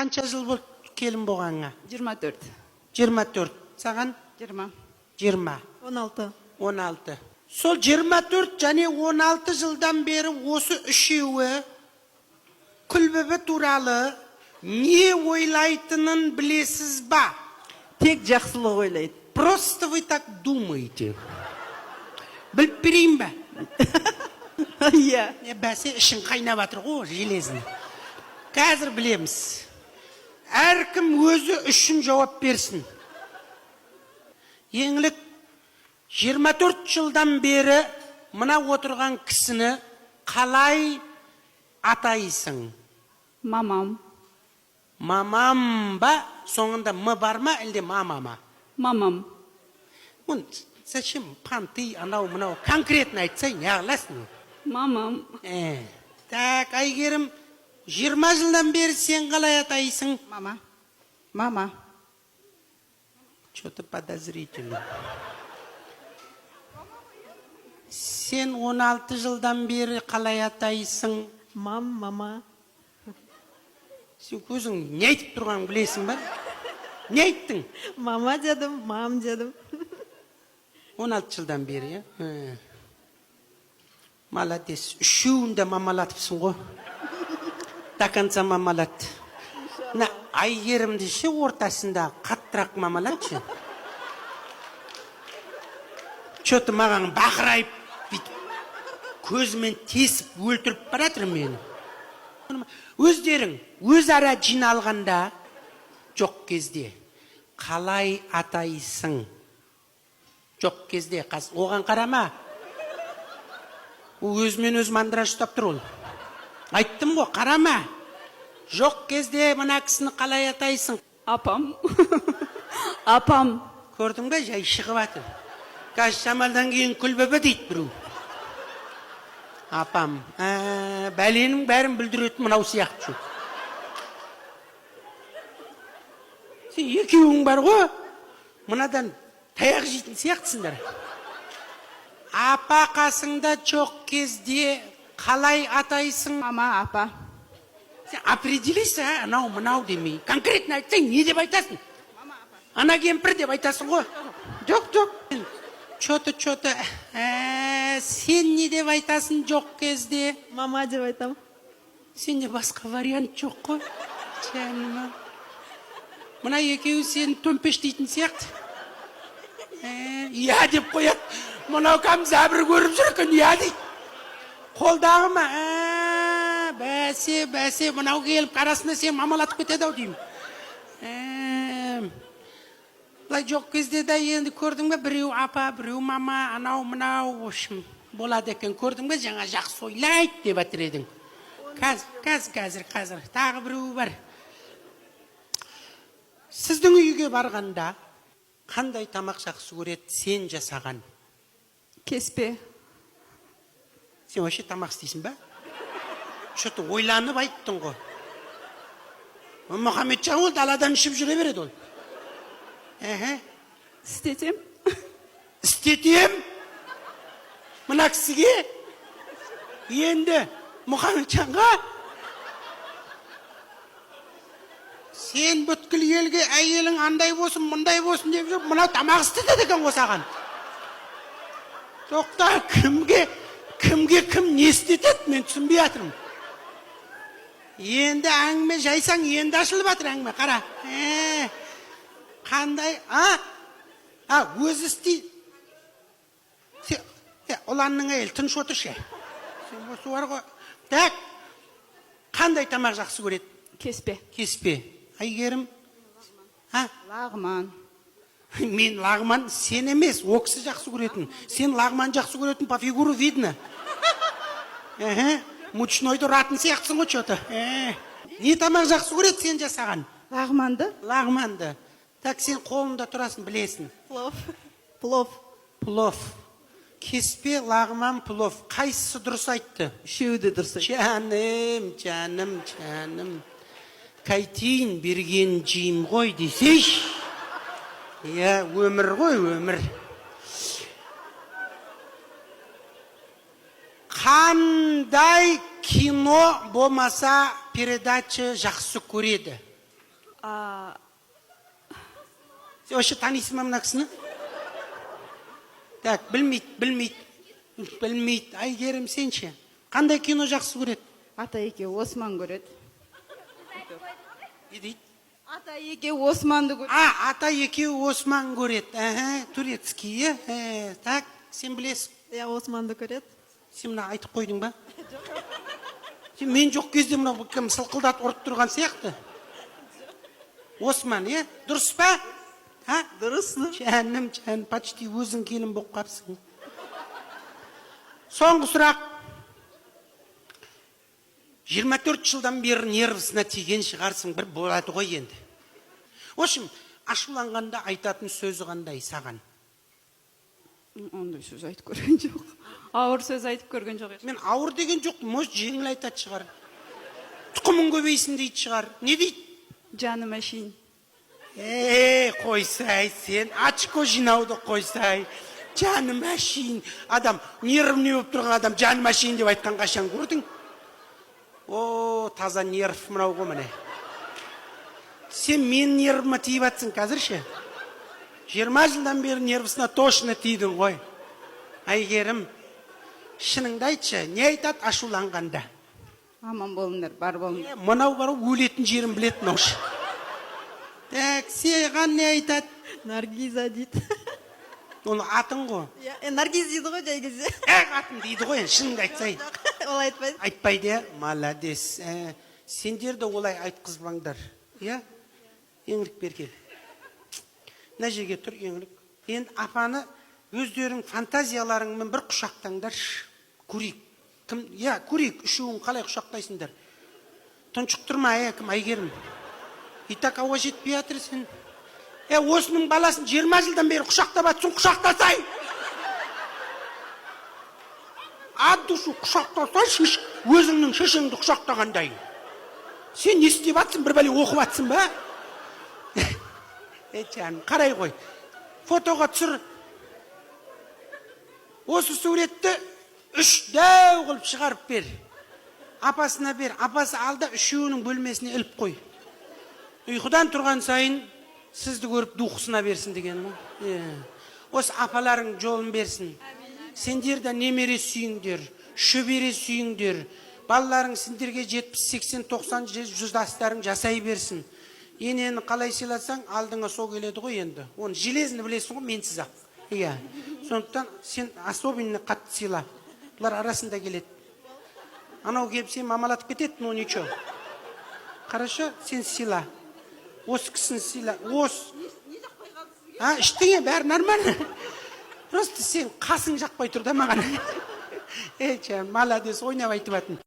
Қанша жыл болды келін болғаныңа? 24. 24. Саған? 20. 20. 16. 16. Сол 24 және 16 жылдан бері осы үшеуі Күлбөбе туралы не ойлайтынын білесіз ба? Тек жақсылық ойлайды. Просто вы так думаете. Біліп берейін ба? Иә. Бәсе ішін қайнап жатыр ғой, железін. Қазір білеміз. Әркім өзі үшін жауап берсін. Еңлік 24 жылдан бері мына отырған кісіні қалай атайсың? Мамам. Мамам ба? Соңында м бар ма, әлде мама ма? Мамам. Зачем панты, анау, мынау, конкретно айтсай, не қыласың? Мамам. Так, Айгерім, 20 жылдан бері сен қалай атайсың? Мама. Мама. Что-то подозрительно. Сен 16 жылдан бері қалай атайсың? Мама. Сен көзің не айтып тұрғанын білесің ба? Не айттың? Мама дедім, мам дедім. 16 жылдан бері, е? Молодец. Үшеуін де мамалатыпсың ғой. До конца мамалат. Айгерімді ше ортасында қаттырақ мамалатшы. Что-то маған бақырайып, көзімен тесіп өлтіріп баратыр мені. Өздерің, өзара жиналғанда, жоқ кезде, қалай атайсың? Жоқ кезде, оған қарама. Ол өзімен өз мандыраж ұстап тұр ол. Айттым ғой, қарама. Жоқ кезде мына кісіні қалай атайсың? Апам. Апам. Көрдің бе, жай шығып атыр. Қазір шамалдан кейін Күлбөбе дейді біреу. Апам, бәленің бәрін бүлдіретін мынау сияқты жоқ. Сен екеуің бар ғой, мынадан таяқ жейтін сияқтысыңдар. Апа қасыңда жоқ кезде қалай атайсың? Мама, апа. Сен определейсің, анау, мынау демей. Конкретно айтсаң, не деп айтасың? Ана кемпір деп айтасың ғой. Жоқ. Что-то. Сен не деп айтасың жоқ кезде? Мама деп айтам. Сенде басқа вариант жоқ қой. Жаныма. Мына екеуі сені төмпештейтін сияқты. Я деп қояды. Мынау кәм зәбір көріп жүр екен, я дейді. Қолдағы ма? Бәсе, мынау келіп қарасында сен мамалатып кетеді ау деймін. Бұлай жоқ кезде де енді көрдің бе, біреу апа, біреу мама, анау, мынау, ошым, болады екен. Көрдің бе, жаңа жақсы ойлайды деп атыр едің. Қазір, тағы біреу бар. Сіздің үйге барғанда, қандай тамақ жақсы көреді сен жасаған? Кеспе. Сен вообще тамақ істейсің ба? Что-то ойланып айттың ғой. Мұхаммеджан ол даладан ішіп жүре береді ол. Істетем. Істетем? Мына кісіге? Енді Мұхаммеджанға? Сен бүткіл елге әйелің андай болсын, мұндай болсын деп жүріп, мынау тамақ істетеді екен қосаған. Тоқта, кімге не істетеді, мен түсінбей жатырмын. Енді әңгіме жайсаң, енді ашылып жатыр әңгіме, қара. Қандай, өзі істей. Ұланның әйел, тыныш отыршы. Сен осы бар ғой. Так, қандай тамақ жақсы көреді? Кеспе. Айгерім? Лағман. Мен лағман, сен емес, о кісі жақсы көретін. Сен лағман жақсы көретін, по фигуру видно. Мучнойды ұратын сияқтысың ғой что-то. Не тамақ жақсы көреді сен жасаған? Лағманды. Так, сен қолында тұрасың, білесің. Плов. Кеспе, лағман, плов. Қайсысы дұрыс айтты? Үшеуі де дұрыс айтты. Жаным. Қайтейін берген жейм ғой десейш. Өмір ғой, өмір. Қандай кино болмаса передача жақсы көреді? Сен вообще танисың ба мына кісіні? Так, білмейді. Әйгерім, сен ше? Қандай кино жақсы көреді? Ата еке Осман көреді. Не дейді? Ата еке Османды көреді. Ата екеуі Осман көреді. Турецкий, Так, сен білесің. Я Османды көреді. Сен мына айтып қойдың ба? Сен мен жоқ кезде мына кім сылқылдат ұрып тұрған сияқты. Осман, дұрыс па? Дұрыс. Жаным, почти өзің келін болып қапсың. Соңғы сұрақ. 24 жылдан бері нервісіне тиген шығарсың, бір болады ғой енді. В общем, ашуланғанда айтатын сөзі қандай саған? Ондай сөз айтып көрген жоқ. Ауыр сөз айтып көрген жоқ. Мен ауыр деген жоқ, может жеңіл айтады шығар. Тұқымың көбейсін дейді шығар. Не дейді? Жаным әшейін. Қойсай сен, очко жинауды қойсай. Жаным әшейін. Адам, нервный болып тұрған адам, жаным әшейін деп айтқан қашан көрдің? Таза нерв мынау ғой міне. Сен мен нервіма тиіп атсың қазірше. 20 жылдан бері нервісіне точно тидің ғой. Әйгерім, шыныңды айтшы, не айтады ашуланғанда? Аман болыңдар, бар болыңдар. Мынау бар өлетін жерін білетін аушы. Так, саған не айтады? Наргиза дейді. Оны атын ғой. Наргиз дейді ғой жай кезде. Атын дейді ғой, шыныңды айтсай. Ол айтпайды. Айтпайды, молодец. Сендер де олай айтқызбаңдар. Еңлік беркел. Мына жерге тұр еңлік. Енді апаны өздерің фантазияларыңмен бір құшақтаңдар. Көрейік. Көрейік, үшеуін қалай құшақтайсыңдар. Тұншықтырма, кім Әйгерім. И так ауа жетпей жатыр сен. Осының баласын 20 жылдан бері құшақтап атсың, құшақтасай. Ат душу құшақтасай, өзіңнің шешеңді құшақтағандай. Сен не істеп атсың, бір бәле оқып атсың ба? Жаным, қарай қой. Фотоға түсір. Осы суретті 3 дәу қылып шығарып бер. Апасына бер. Апасы алда үшеуінің бөлмесіне іліп қой. Ұйқыдан тұрған сайын сізді көріп дұқысына берсін деген ма? Осы апаларың жолын берсін. Сендер де немере сүйіңдер, шөбере сүйіңдер. Балаларың сендерге 70, 80, 90 жүздастарың жасай берсін. Енені қалай сыйласаң, алдыңа сол келеді ғой енді. Оны железіні білесің ғой, менсіз ақ. Сондықтан сен особенно қатты сыйла. Бұлар арасында келеді. Анау келіп сен мамалатып кетеді, но ничего. Хорошо, сен сыйла. Осы кісіні сыйла. Іштіңе, бәрі нормально. Просто сен қасың жақпай тұр да маған. Молодец, ойнап айтып атын.